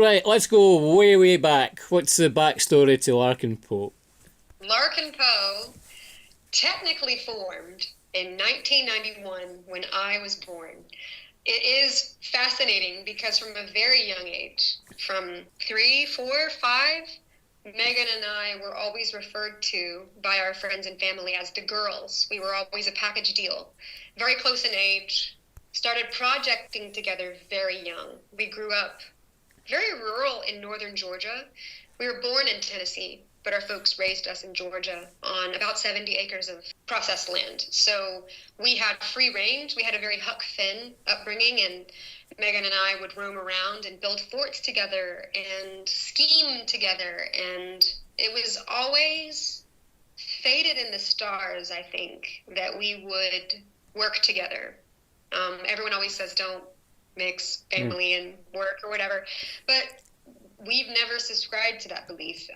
Right, let's go way, way back. What's the backstory to Larkin Poe? Larkin Poe technically formed in 1991 when I was born. It is fascinating because from a very young age, from 3, 4, 5, Megan and I were always referred to by our friends and family as the girls. We were always a package deal, very close in age, started projecting together very young. We grew up very rural in northern Georgia. We were born in Tennessee, but our folks raised us in Georgia on about 70 acres of processed land. So we had free range. We had a very Huck Finn upbringing, and Megan and I would roam around and build forts together and scheme together. And it was always fated in the stars, I think, that we would work together. Everyone always says don't mix family and work or whatever, but we've never subscribed to that belief.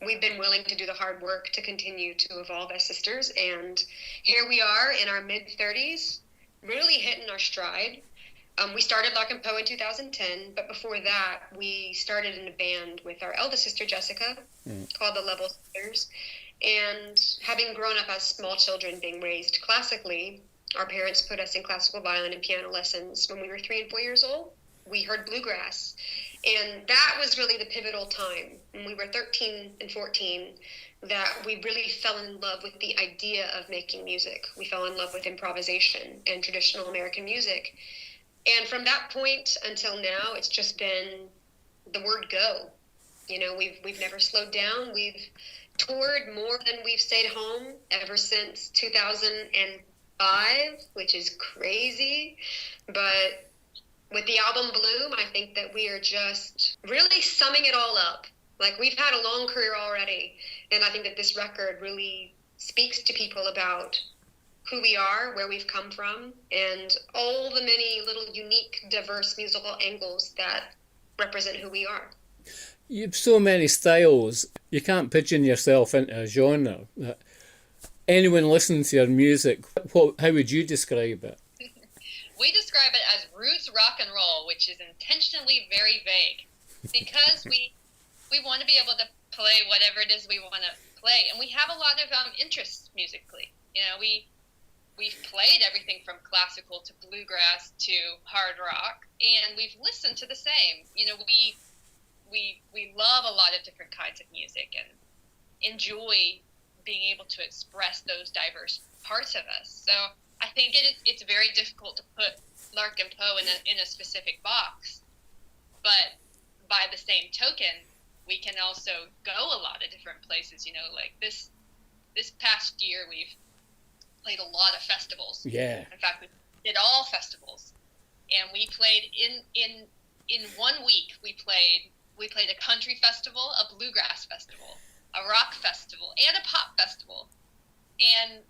We've been willing to do the hard work to continue to evolve as sisters, and here we are in our mid-30s, really hitting our stride. We started Larkin Poe in 2010, but before that, we started in a band with our eldest sister, Jessica, called the Lovell Sisters. And having grown up as small children being raised classically, our parents put us in classical violin and piano lessons when we were 3 and 4 years old. We heard bluegrass. And that was really the pivotal time when we were 13 and 14 that we really fell in love with the idea of making music. We fell in love with improvisation and traditional American music. And from that point until now, it's just been the word go. You know, we've never slowed down. We've toured more than we've stayed home ever since 2005, which is crazy. But with the album Bloom, I think that we are just really summing it all up. Like, we've had a long career already, and I think that this record really speaks to people about who we are, where we've come from, and all the many little unique, diverse musical angles that represent who we are. You have so many styles, you can't pigeon yourself into a genre. Anyone listening to your music, how would you describe it? We describe it as roots rock and roll, which is intentionally very vague, because we want to be able to play whatever it is we want to play, and we have a lot of interests musically. You know, we've played everything from classical to bluegrass to hard rock, and we've listened to the same. You know, we love a lot of different kinds of music and enjoy being able to express those diverse parts of us. So I think it's very difficult to put Larkin Poe in a specific box, but by the same token, we can also go a lot of different places. You know, like this past year, we've played a lot of festivals. Yeah. In fact, we did all festivals, and we played in 1 week. We played a country festival, a bluegrass festival, a rock festival, and a pop festival. And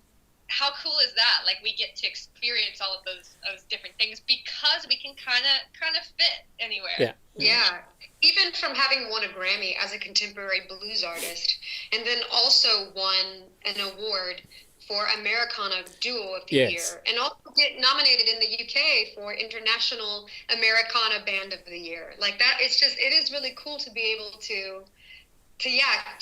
how cool is that? Like, we get to experience all of those different things because we can kind of fit anywhere. Yeah. Yeah. Even from having won a Grammy as a contemporary blues artist, and then also won an award for Americana Duo of the Year, and also get nominated in the UK for International Americana Band of the Year. Like that, it is really cool to be able to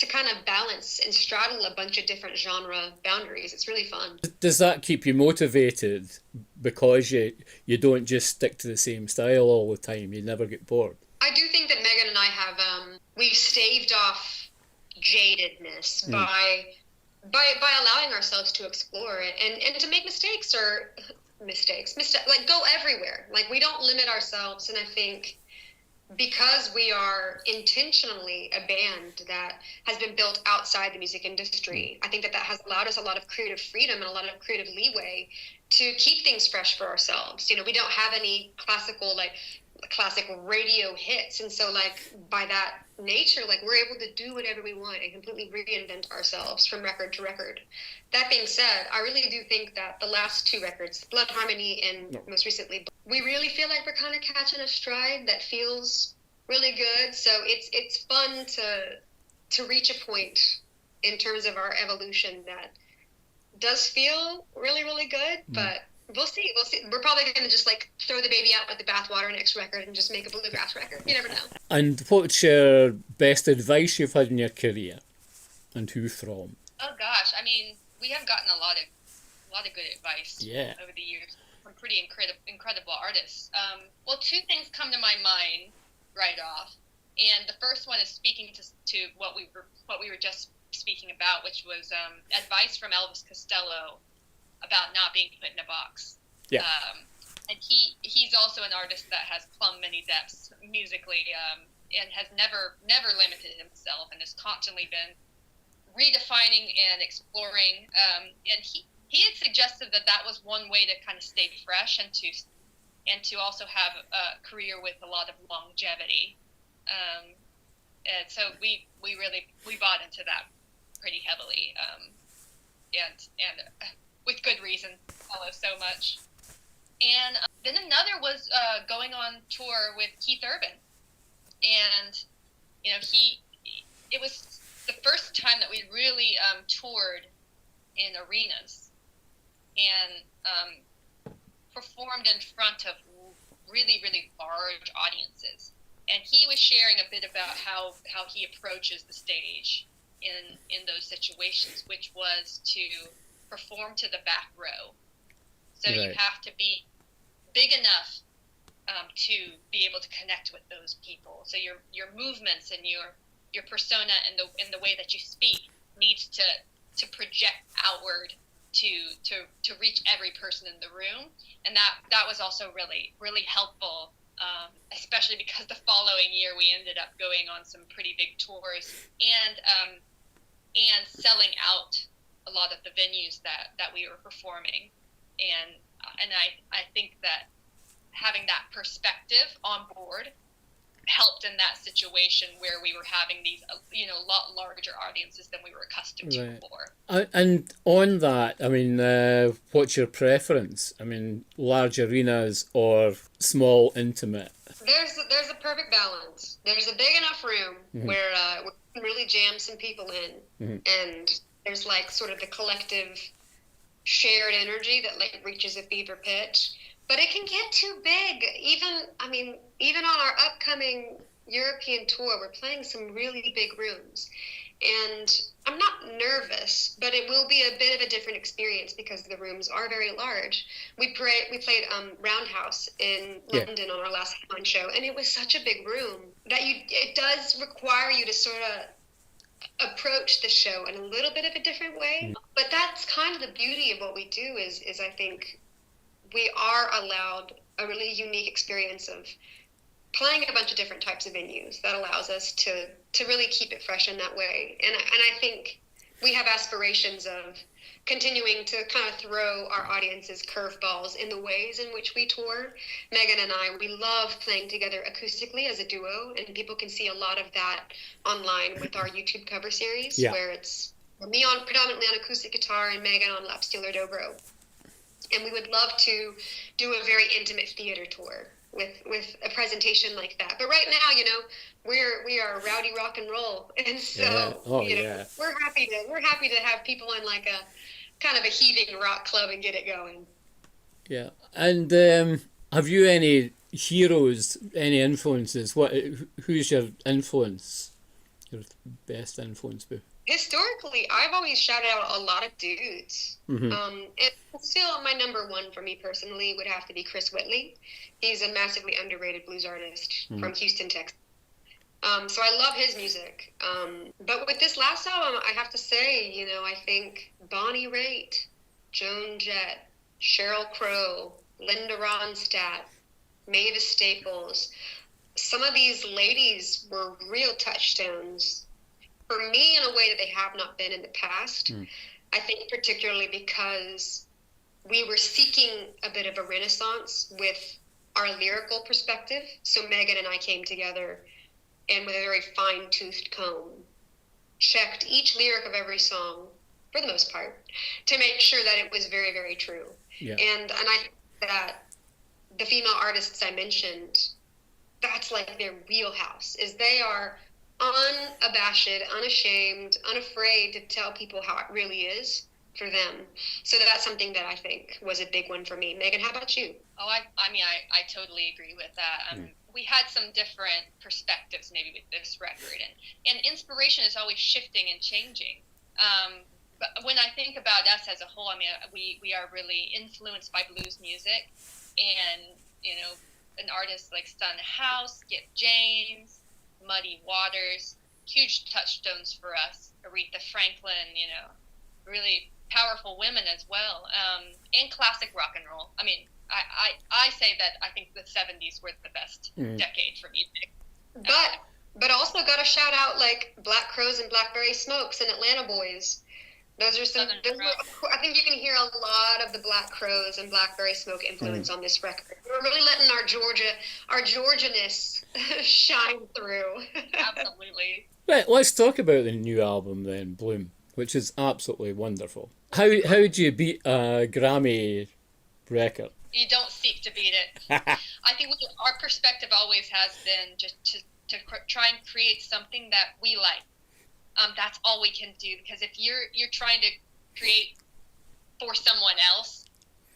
kind of balance and straddle a bunch of different genre boundaries. It's really fun. Does that keep you motivated because you don't just stick to the same style all the time? You never get bored? I do think that Megan and I have, we've staved off jadedness by allowing ourselves to explore it and to make mistakes like go everywhere. Like, we don't limit ourselves. And I think because we are intentionally a band that has been built outside the music industry, I think that has allowed us a lot of creative freedom and a lot of creative leeway to keep things fresh for ourselves. You know, we don't have any classic radio hits, and so like by that nature, like we're able to do whatever we want and completely reinvent ourselves from record to record. That being said, I really do think that the last 2 records, Blood Harmony and most recently, we really feel like we're kind of catching a stride that feels really good. So it's fun to reach a point in terms of our evolution that does feel really, really good, but We'll see. We'll see. We're probably going to just like throw the baby out with the bathwater next record and just make a bluegrass record. You never know. And what's your best advice you've had in your career, and who from? Oh gosh, I mean, we have gotten a lot of good advice over the years from pretty incredible artists. Well, two things come to my mind right off, and the first one is speaking to what we were just speaking about, which was advice from Elvis Costello about not being put in a box. Yeah. And he's also an artist that has plumbed many depths musically, and has never limited himself, and has constantly been redefining and exploring. And he had suggested that was one way to kind of stay fresh and to also have a career with a lot of longevity. And so we bought into that pretty heavily, and with good reason. Follow so much. And then another was going on tour with Keith Urban, and it was the first time that we really toured in arenas and performed in front of really, really large audiences. And he was sharing a bit about how he approaches the stage in those situations, which was to perform to the back row. So you have to be big enough to be able to connect with those people. So your movements and your persona and the way that you speak needs to project outward to reach every person in the room. And that was also really, really helpful, especially because the following year we ended up going on some pretty big tours and selling out a lot of the venues that we were performing. And I think that having that perspective on board helped in that situation where we were having these, a lot larger audiences than we were accustomed to before. And on that, I mean, what's your preference? I mean, large arenas or small, intimate? There's a perfect balance. There's a big enough room where we can really jam some people in, and there's like sort of the collective shared energy that like reaches a fever pitch. But it can get too big. Even on our upcoming European tour, we're playing some really big rooms. And I'm not nervous, but it will be a bit of a different experience because the rooms are very large. We played Roundhouse in London on our last headline show, and it was such a big room that it does require you to sort of approach the show in a little bit of a different way. But that's kind of the beauty of what we do is I think we are allowed a really unique experience of playing a bunch of different types of venues that allows us to really keep it fresh in that way. And I think we have aspirations of continuing to kind of throw our audiences curveballs in the ways in which we tour. Megan and I, we love playing together acoustically as a duo, and people can see a lot of that online with our YouTube cover series, where it's me predominantly on acoustic guitar and Megan on lap steel or dobro. And we would love to do a very intimate theater tour with a presentation like that. But right now, we are rowdy rock and roll, and so we're happy to have people in like a kind of a heaving rock club and get it going. Yeah. And have you any heroes, any influences? Who's your influence? Your best influence? Historically, I've always shouted out a lot of dudes. And still, my number one for me personally would have to be Chris Whitley. He's a massively underrated blues artist from Houston, Texas. So I love his music. But with this last album, I have to say, I think Bonnie Raitt, Joan Jett, Sheryl Crow, Linda Ronstadt, Mavis Staples, some of these ladies were real touchstones for me in a way that they have not been in the past. I think particularly because we were seeking a bit of a renaissance with our lyrical perspective. So Megan and I came together and with a very fine-toothed comb checked each lyric of every song, for the most part, to make sure that it was very, very true. And I think that the female artists I mentioned, that's like their wheelhouse, is they are unabashed, unashamed, unafraid to tell people how it really is, for them. So that's something that I think was a big one for me. Megan, how about you? Oh, I mean, I totally agree with that. We had some different perspectives maybe with this record, and inspiration is always shifting and changing. But when I think about us as a whole, I mean, we are really influenced by blues music, and, you know, an artist like Son House, Skip James, Muddy Waters, huge touchstones for us. Aretha Franklin, you know, really powerful women as well, and classic rock and roll. I mean, I say that I think the 70s were the best decade for music. But also got to shout out like Black Crowes and Blackberry Smokes and Atlanta Boys. Those are some. I think you can hear a lot of the Black Crowes and Blackberry Smoke influence on this record. We're really letting our Georgianess shine through. Absolutely. Right, let's talk about the new album then, Bloom, which is absolutely wonderful. How do you beat a Grammy record? You don't seek to beat it. I think our perspective always has been just to try and create something that we like. That's all we can do, because if you're trying to create for someone else,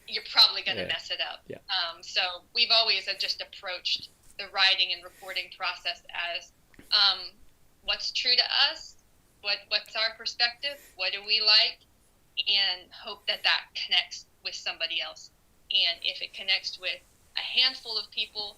you're probably going to mess it up. Yeah. So we've always just approached the writing and recording process as what's true to us, what's our perspective, what do we like, and hope that connects with somebody else. And if it connects with a handful of people,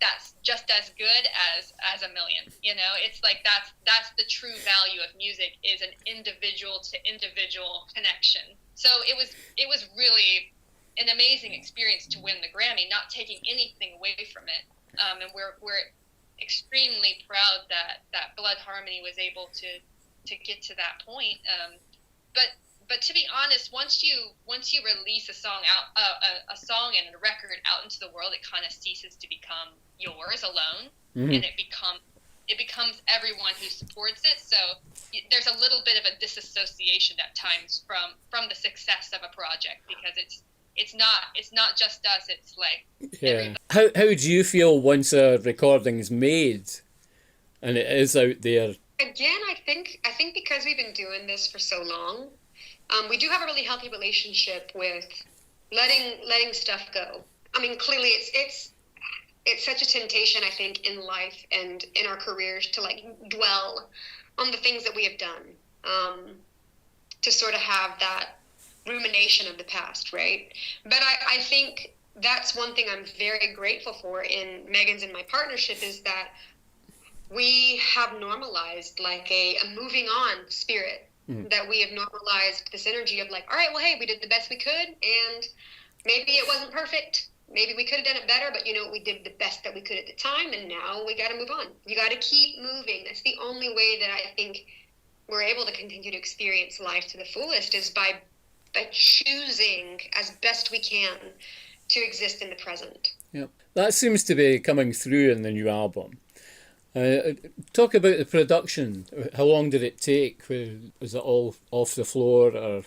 that's just as good as a million. You know, it's like that's the true value of music, is an individual to individual connection. So it was really an amazing experience to win the Grammy, not taking anything away from it. And we're extremely proud that Blood Harmony was able to get to that point. But to be honest, once you release a song a song and a record out into the world, it kind of ceases to become yours alone, and it becomes everyone who supports it. So there's a little bit of a disassociation at times from the success of a project, because it's not just us. It's like everybody. How do you feel once a recording's made and it is out there? Again, I think because we've been doing this for so long, we do have a really healthy relationship with letting stuff go. I mean, clearly it's such a temptation, I think, in life and in our careers to like dwell on the things that we have done, to sort of have that rumination of the past, right? But I think that's one thing I'm very grateful for in Megan's and my partnership, is that we have normalized like a moving on spirit. That we have normalized this energy of like, all right, well, hey, we did the best we could, and maybe it wasn't perfect. Maybe we could have done it better, but, you know, we did the best that we could at the time, and now we got to move on. You got to keep moving. That's the only way that I think we're able to continue to experience life to the fullest, is by choosing as best we can to exist in the present. Yeah, that seems to be coming through in the new album. Talk about the production. How long did it take? Was it all off the floor or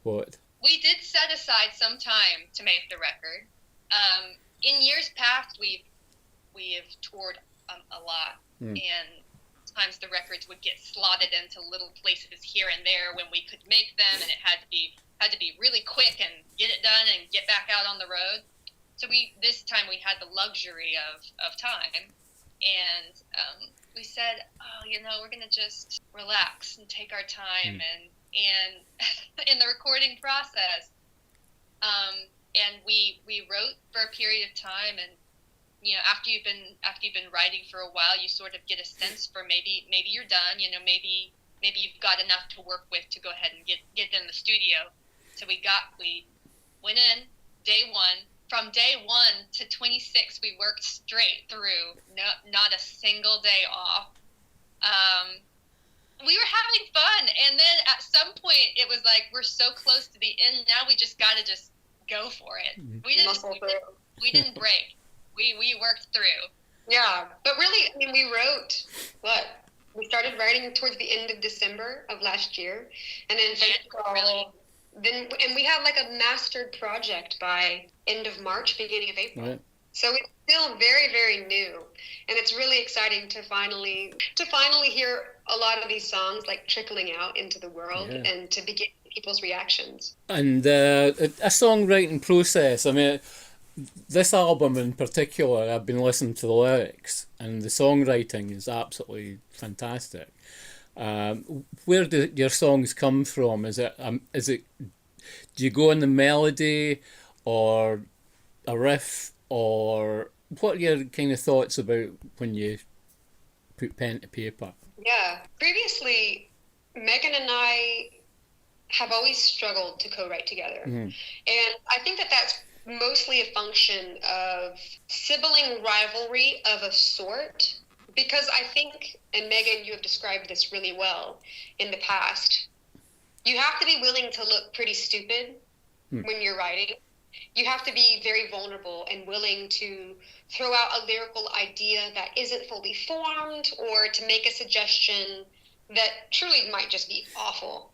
what? We did set aside some time to make the record. In years past, we have toured a lot, and sometimes the records would get slotted into little places here and there when we could make them, and it had to be really quick and get it done and get back out on the road. So this time we had the luxury of time. And we said, oh, you know, we're going to just relax and take our time and in the recording process. And we wrote for a period of time, and, you know, after you've been writing for a while, you sort of get a sense for maybe you're done, you know, maybe you've got enough to work with to go ahead and get in the studio. So we went in day one. From day 1 to 26, we worked straight through, not a single day off. We were having fun, and then at some point, it was like, we're so close to the end, now we just got to just go for it. We didn't break. We worked through. Yeah, but really, I mean, we started writing towards the end of December of last year, and then and we had like a mastered project by end of March, beginning of April. Right. So it's still very, very new, and it's really exciting to finally hear a lot of these songs like trickling out into the world, and to begin to people's reactions. And a songwriting process. I mean, this album in particular, I've been listening to the lyrics, and the songwriting is absolutely fantastic. Where do your songs come from? Is it do you go on the melody or a riff, or what are your kind of thoughts about when you put pen to paper? Yeah. Previously, Megan and I have always struggled to co-write together. And I think that that's mostly a function of sibling rivalry of a sort, because I think, and Megan, you have described this really well in the past, you have to be willing to look pretty stupid when you're writing. You have to be very vulnerable and willing to throw out a lyrical idea that isn't fully formed, or to make a suggestion that truly might just be awful.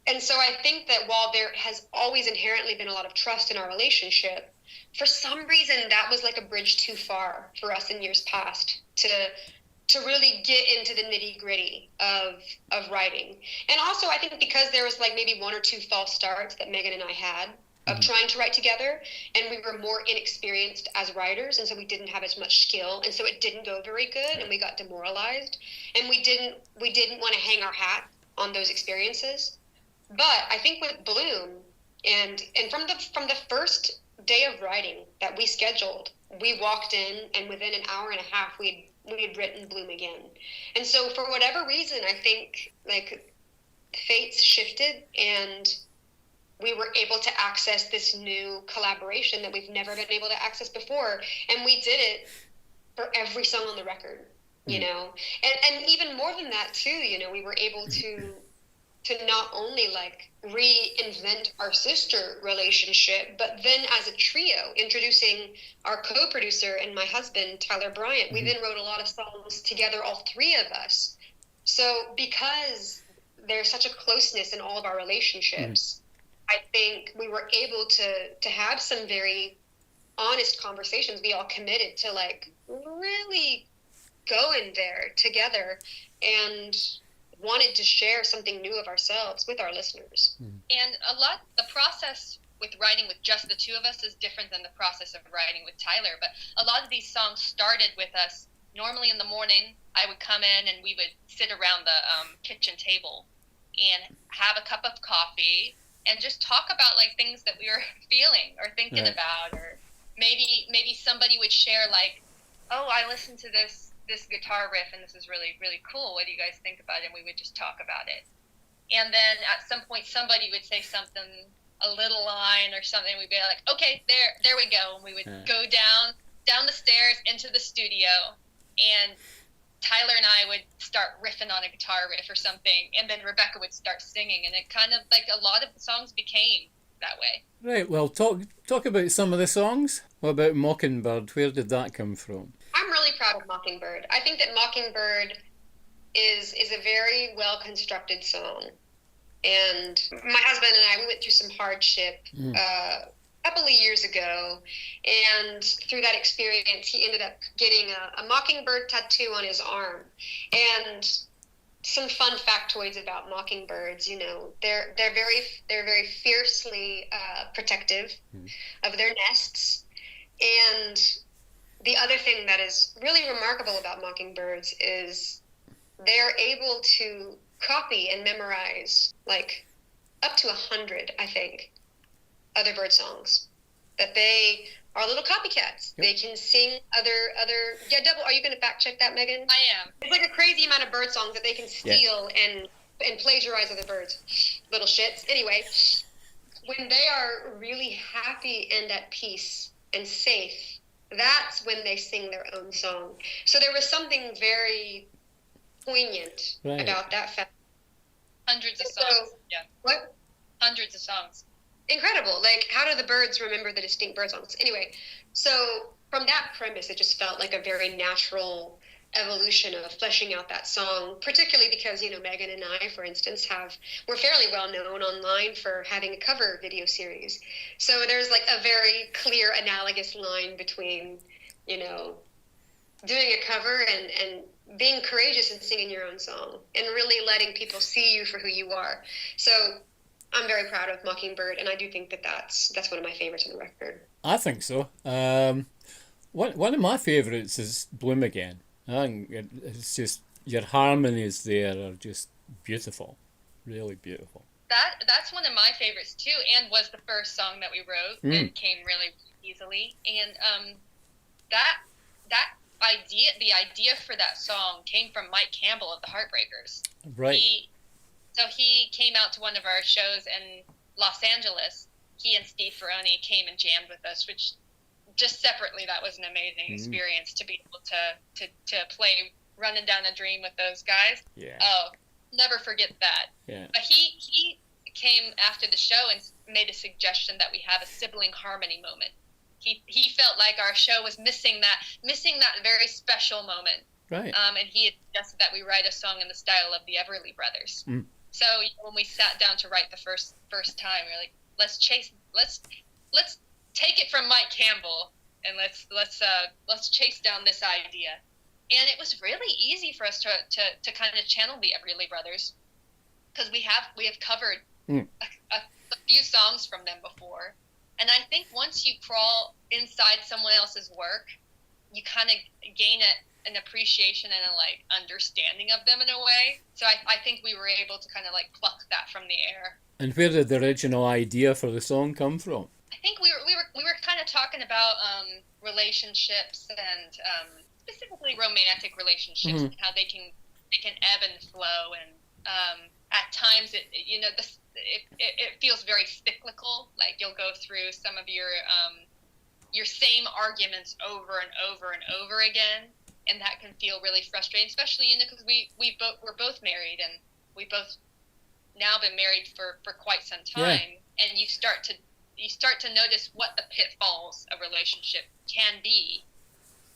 And so I think that while there has always inherently been a lot of trust in our relationship, for some reason that was like a bridge too far for us in years past to really get into the nitty-gritty of writing. And also I think because there was like maybe one or two false starts that Megan and I had of trying to write together, and we were more inexperienced as writers, and so we didn't have as much skill, and so it didn't go very good, and we got demoralized, and we didn't want to hang our hat on those experiences. But I think with Bloom, and from the first day of writing that we scheduled, we walked in, and within an hour and a half we had written Bloom again. And so for whatever reason, I think like fates shifted, and we were able to access this new collaboration that we've never been able to access before. And we did it for every song on the record, you know, and even more than that too, you know, we were able to not only like reinvent our sister relationship, but then as a trio, introducing our co-producer and my husband, Tyler Bryant, we then wrote a lot of songs together, all three of us. So because there's such a closeness in all of our relationships, I think we were able to have some very honest conversations. We all committed to like really go in there together and wanted to share something new of ourselves with our listeners. And the process with writing with just the two of us is different than the process of writing with Tyler. But a lot of these songs started with us. Normally in the morning, I would come in and we would sit around the kitchen table and have a cup of coffee and just talk about like things that we were feeling or thinking about, or maybe somebody would share like, oh, I listened to this guitar riff and this is really, really cool. What do you guys think about it? And we would just talk about it. And then at some point somebody would say something, a little line or something. We'd be like, okay, there we go. And we would go down the stairs into the studio, and Tyler and I would start riffing on a guitar riff or something, and then Rebecca would start singing, and it kind of like a lot of the songs became that way. Right. Well, talk about some of the songs. What about Mockingbird? Where did that come from? I'm really proud of Mockingbird. I think that Mockingbird is a very well constructed song, and my husband and I, we went through some hardship a couple of years ago, and through that experience he ended up getting a mockingbird tattoo on his arm. And some fun factoids about mockingbirds, you know, they're very fiercely protective of their nests. And the other thing that is really remarkable about mockingbirds is they're able to copy and memorize like up to 100, I think, other bird songs. That they are little copycats. They can sing other. Yeah, double. Are you going to fact check that, Megan? I am. It's like a crazy amount of bird songs that they can steal and plagiarize other birds. Little shits. Anyway, when they are really happy and at peace and safe, that's when they sing their own song. So there was something very poignant about that fact. Hundreds of songs. Yeah. What? Hundreds of songs. Incredible. Like, how do the birds remember the distinct bird songs? Anyway, so from that premise, it just felt like a very natural evolution of fleshing out that song, particularly because, you know, Megan and I, for instance, we're fairly well known online for having a cover video series. So there's like a very clear analogous line between, you know, doing a cover and being courageous and singing your own song and really letting people see you for who you are. So I'm very proud of Mockingbird, and I do think that that's one of my favorites on the record. I think so. One of my favourites is Bloom Again. I think it's just, your harmonies there are just beautiful, really beautiful. That's one of my favorites too, and was the first song that we wrote and came really easily. And that idea, the idea for that song came from Mike Campbell of the Heartbreakers. Right. He came out to one of our shows in Los Angeles. He and Steve Ferroni came and jammed with us, which just separately, that was an amazing experience to be able to play Running Down a Dream with those guys. Yeah. Oh, never forget that. Yeah. But he came after the show and made a suggestion that we have a sibling harmony moment. He felt like our show was missing that very special moment. Right. And he had suggested that we write a song in the style of the Everly Brothers. So when we sat down to write the first time, we were like, let's take it from Mike Campbell and let's chase down this idea. And it was really easy for us to kind of channel the Everly Brothers, because we have covered a few songs from them before. And I think once you crawl inside someone else's work, you kind of gain an appreciation and a like understanding of them in a way. So I think we were able to kind of like pluck that from the air. And where did the original idea for the song come from? I think we were kind of talking about relationships and specifically romantic relationships and how they can ebb and flow, and at times it feels very cyclical. Like you'll go through some of your same arguments over and over and over again, and that can feel really frustrating, especially because we're both married, and we've both now been married for quite some time, and you start to notice what the pitfalls of relationship can be,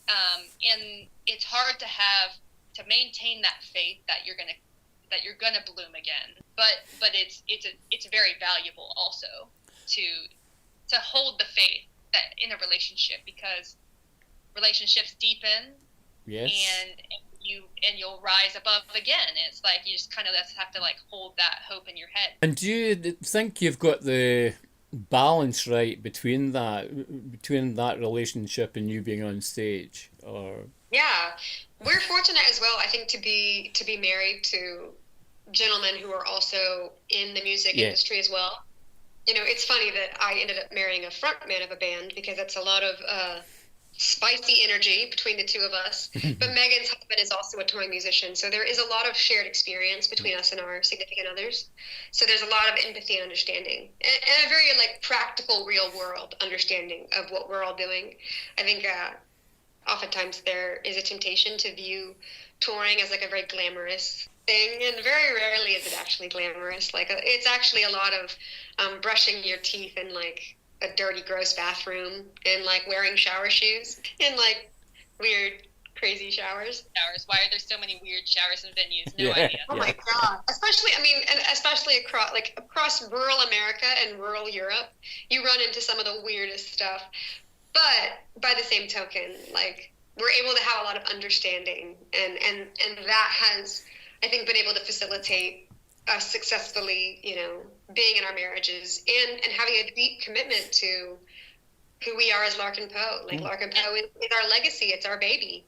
and it's hard to maintain that faith that you're gonna bloom again, but it's very valuable also to hold the faith that in a relationship, because relationships deepen. Yes. And you'll rise above again. It's like you just kind of have to like hold that hope in your head. And do you think you've got the balance right between that relationship and you being on stage? Or yeah, we're fortunate as well, I think, to be married to gentlemen who are also in the music industry as well. You know, it's funny that I ended up marrying a frontman of a band, because it's a lot of spicy energy between the two of us. But Megan's husband is also a touring musician, so there is a lot of shared experience between us and our significant others. So there's a lot of empathy and understanding, and a very like practical, real world understanding of what we're all doing. I think oftentimes there is a temptation to view touring as like a very glamorous thing, and very rarely is it actually glamorous. Like it's actually a lot of brushing your teeth in like a dirty, gross bathroom, and like wearing shower shoes in like weird, crazy showers. Why are there so many weird showers in venues? No idea. Oh my God. Especially across rural America and rural Europe, you run into some of the weirdest stuff. But by the same token, like, we're able to have a lot of understanding, and that has, I think, been able to facilitate us successfully, you know, being in our marriages and having a deep commitment to who we are as Larkin Poe. Like, Larkin Poe is our legacy. It's our baby.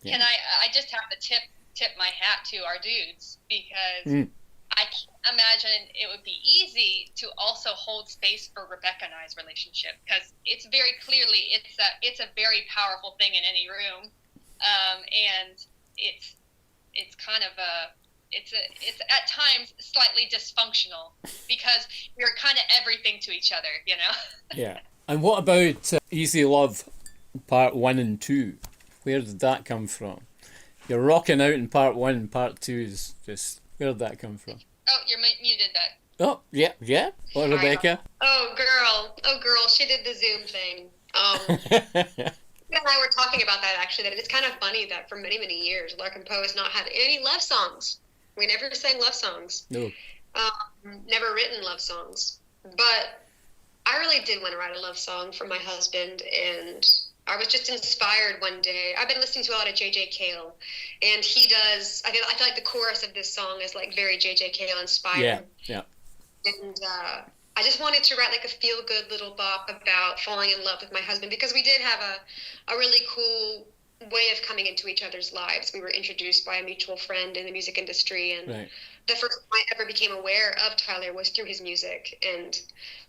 Yeah. And I just have to tip my hat to our dudes, because I can't imagine it would be easy to also hold space for Rebecca and I's relationship, because it's very clearly it's a very powerful thing in any room, and it's kind of it's at times slightly dysfunctional, because we're kind of everything to each other, you know. Yeah. And what about Easy Love Part 1 and 2? Where did that come from? You're rocking out in Part 1, and Part 2 is just, where did that come from? Oh, you're muted that. Oh, yeah. Or Rebecca? Oh, girl, she did the Zoom thing. And I were talking about that, actually, that it's kind of funny that for many, many years, Larkin Poe has not had any love songs. We never sang love songs. No. Never written love songs. But I really did want to write a love song for my husband, and I was just inspired one day. I've been listening to a lot of J.J. Cale, and he does. I feel like the chorus of this song is like very J.J. Cale inspired. Yeah. And I just wanted to write like a feel-good little bop about falling in love with my husband, because we did have a really cool way of coming into each other's lives. We were introduced by a mutual friend in the music industry, and Right. the first time I ever became aware of Tyler was through his music, and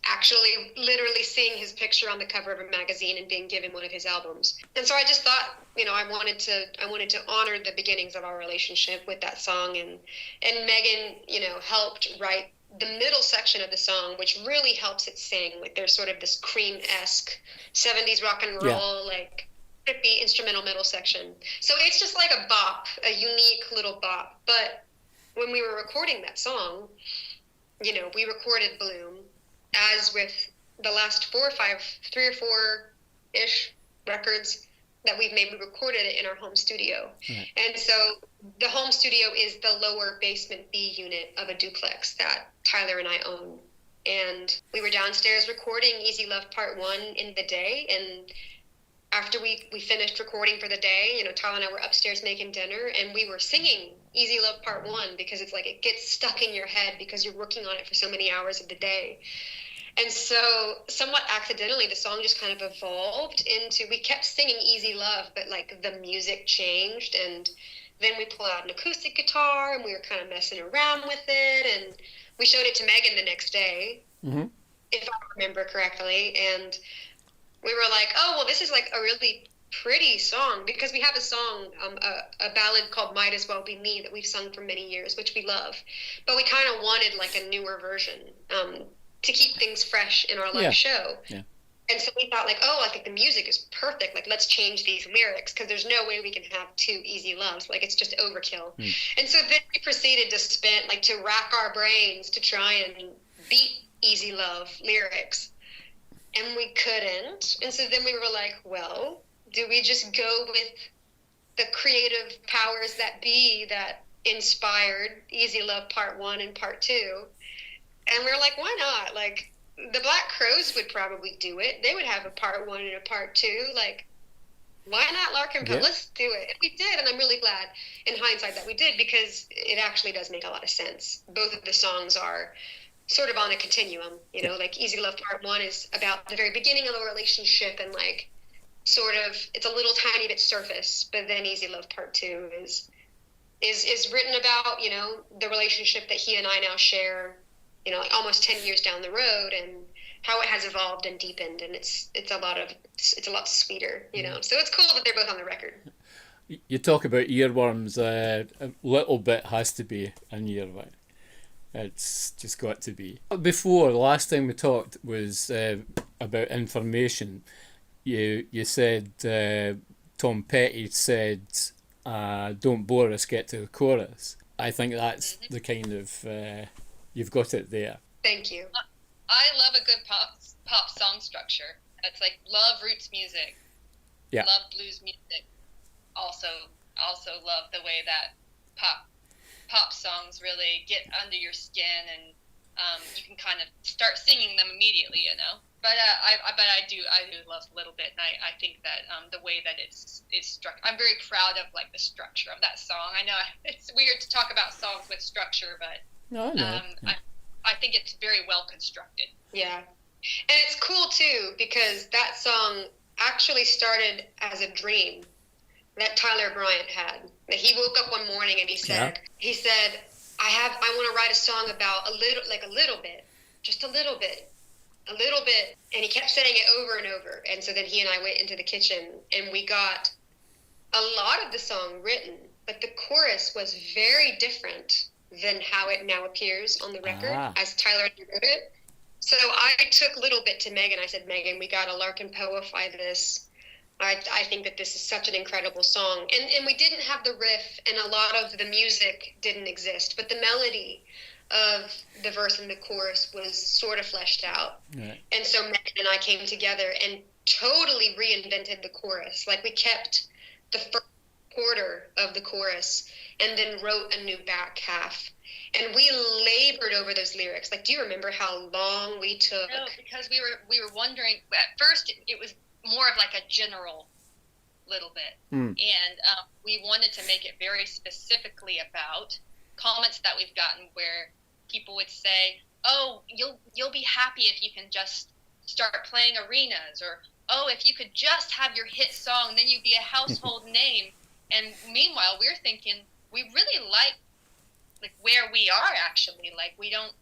actually literally seeing his picture on the cover of a magazine and being given one of his albums. And so I just thought, I wanted to honor the beginnings of our relationship with that song, and Megan, helped write the middle section of the song, which really helps it sing. Like, there's sort of this Cream-esque 70s rock and roll, like trippy instrumental middle section. So it's just like a bop, a unique little bop. But when we were recording that song, we recorded Bloom, as with the last 3 or 4-ish records that we've made. We recorded it in our home studio. Right. And so the home studio is the lower basement B unit of a duplex that Tyler and I own. And we were downstairs recording Easy Love Part 1 in the day, and after we finished recording for the day, Tyler and I were upstairs making dinner, and we were singing Easy Love Part 1, because it's like it gets stuck in your head because you're working on it for so many hours of the day. And so somewhat accidentally, the song just kind of evolved into, we kept singing Easy Love, but like the music changed, and then we pulled out an acoustic guitar, and we were kind of messing around with it, and we showed it to Megan the next day, if I remember correctly, and we were like, oh, well, this is like a really pretty song, because we have a song, a ballad called Might As Well Be Me that we've sung for many years, which we love, but we kind of wanted like a newer version to keep things fresh in our live show. Yeah. And so we thought like, oh, I think the music is perfect. Like, let's change these lyrics, because there's no way we can have 2 easy loves. Like, it's just overkill. And so then we proceeded to rack our brains to try and beat Easy Love lyrics. And we couldn't. And so then we were like, well, do we just go with the creative powers that be that inspired Easy Love Part 1 and Part 2? And we were like, why not? Like, the Black Crowes would probably do it. They would have a Part 1 and a Part 2. Like, why not Larkin Poe? Let's do it. And we did, and I'm really glad in hindsight that we did, because it actually does make a lot of sense. Both of the songs are sort of on a continuum, like Easy Love Part 1 is about the very beginning of a relationship, and like sort of it's a little tiny bit surface, but then Easy Love Part 2 is written about, the relationship that he and I now share, almost 10 years down the road, and how it has evolved and deepened, and it's a lot sweeter, So it's cool that they're both on the record. You talk about earworms, a little bit has to be an earworm. It's just got to be. Before, the last time we talked was about information. You said Tom Petty said, "Don't bore us, get to the chorus." I think that's the kind of you've got it there. Thank you. I love a good pop song structure. It's like love roots music. Yeah. Love blues music. Also love the way that pop songs really get under your skin, and you can kind of start singing them immediately, But I do love Little Bit, and I think that the way that it's struck, I'm very proud of like the structure of that song. I know it's weird to talk about songs with structure, but no, I think it's very well constructed. Yeah, and it's cool too, because that song actually started as a dream that Tyler Bryant had. That he woke up one morning and he said, I want to write a song about a little bit, just a little bit. And he kept saying it over and over. And so then he and I went into the kitchen, and we got a lot of the song written, but the chorus was very different than how it now appears on the record as Tyler wrote it. So I took Little Bit to Megan. I said, Megan, we got to Larkin Poeify this. I think that this is such an incredible song. And we didn't have the riff, and a lot of the music didn't exist, but the melody of the verse and the chorus was sort of fleshed out. Right. And so Megan and I came together and totally reinvented the chorus. Like, we kept the first quarter of the chorus and then wrote a new back half. And we labored over those lyrics. Like, do you remember how long we took? No, because we were wondering, at first it was more of like a general little bit. And we wanted to make it very specifically about comments that we've gotten where people would say, oh, you'll be happy if you can just start playing arenas, or oh, if you could just have your hit song, then you'd be a household name. And meanwhile, we're thinking we really like where we are actually. Like we don't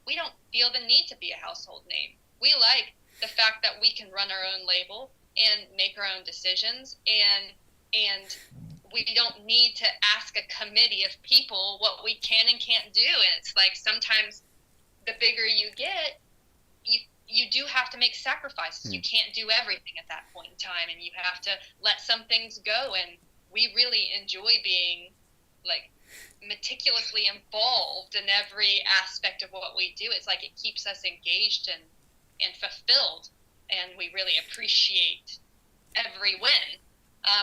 feel the need to be a household name. We like the fact that we can run our own label and make our own decisions, and we don't need to ask a committee of people what we can and can't do. And it's like sometimes the bigger you get, you do have to make sacrifices. You can't do everything at that point in time, and you have to let some things go. And we really enjoy being like meticulously involved in every aspect of what we do. It's like it keeps us engaged and fulfilled, and we really appreciate every win.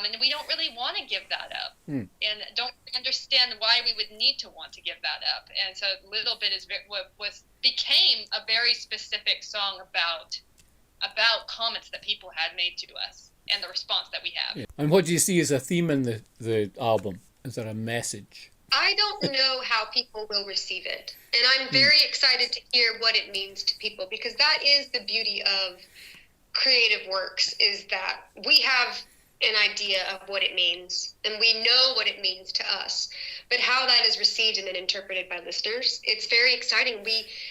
And we don't really want to give that up, and don't understand why we would need to want to give that up. And so Little Bit is what became a very specific song about comments that people had made to us and the response that we have. Yeah. And what do you see as a theme in the album? Is there a message? I don't know how people will receive it, and I'm very excited to hear what it means to people, because that is the beauty of creative works, is that we have an idea of what it means, and we know what it means to us, but how that is received and then interpreted by listeners, it's very exciting.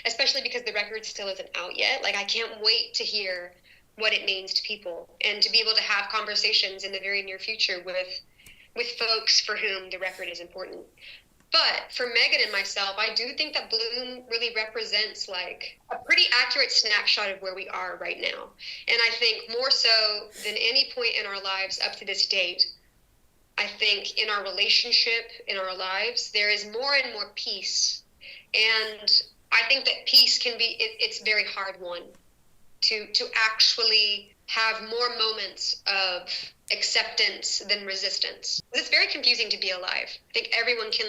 Especially because the record still isn't out yet, like I can't wait to hear what it means to people, and to be able to have conversations in the very near future with folks for whom the record is important. But for Megan and myself, I do think that Bloom really represents like a pretty accurate snapshot of where we are right now. And I think more so than any point in our lives up to this date, I think in our relationship, in our lives, there is more and more peace. And I think that peace can be, it's very hard won to actually have more moments of acceptance than resistance. It's very confusing to be alive. I think everyone can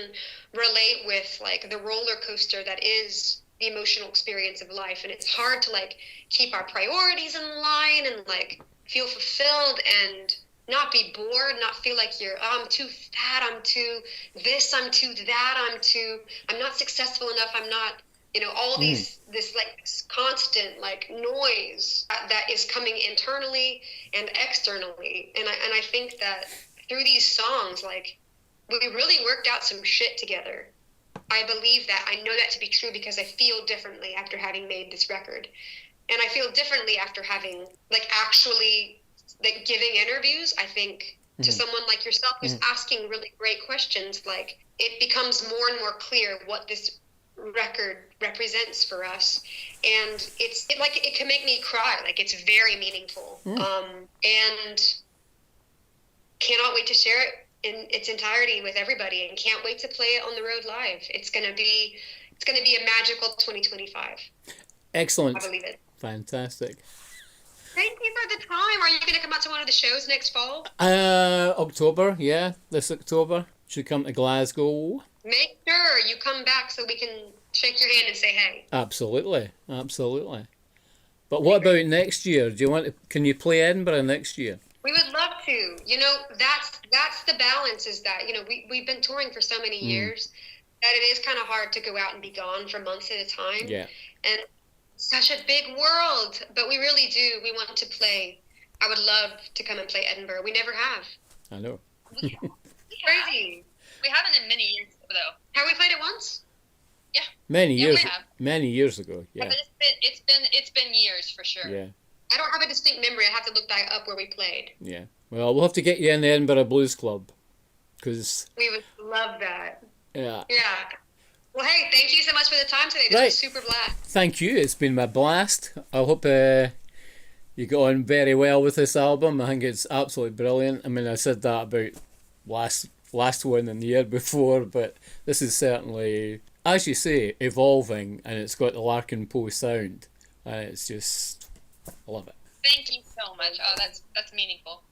relate with like the roller coaster that is the emotional experience of life, and it's hard to like keep our priorities in line and like feel fulfilled and not be bored, not feel like I'm too fat, I'm too this, I'm too that, I'm not successful enough, I'm not, all this constant like noise that is coming internally and externally. And I think that through these songs, like we really worked out some shit together. I believe that. I know that to be true because I feel differently after having made this record. And I feel differently after having like actually like giving interviews. I think to someone like yourself who's asking really great questions, like it becomes more and more clear what this record represents for us, and it can make me cry. Like it's very meaningful, and cannot wait to share it in its entirety with everybody, and can't wait to play it on the road live. It's gonna be a magical 2025. Excellent. I believe it. Fantastic. Thank you for the time. Are you going to come out to one of the shows next fall? October, yeah. This October. Should come to Glasgow. Make sure you come back so we can shake your hand and say hey. Absolutely. But what about next year? Can you play Edinburgh next year? We would love to. That's the balance, is that, we've been touring for so many years that it is kind of hard to go out and be gone for months at a time. Yeah. And such a big world, but we really do. We want to play. I would love to come and play Edinburgh. We never have. I know. Crazy. We haven't in many years though. Have we played it once? Yeah. Many years ago. Yeah. But it's been years for sure. Yeah. I don't have a distinct memory. I have to look back up where we played. Yeah. Well, we'll have to get you in the Edinburgh Blues Club, because we would love that. Yeah. Yeah. Well, hey, thank you so much for the time today. This was super blast. Thank you. It's been my blast. I hope you got on very well with this album. I think it's absolutely brilliant. I mean, I said that about last one and the year before, but this is certainly, as you say, evolving, and it's got the Larkin Poe sound, and it's just, I love it. Thank you so much. Oh, that's meaningful.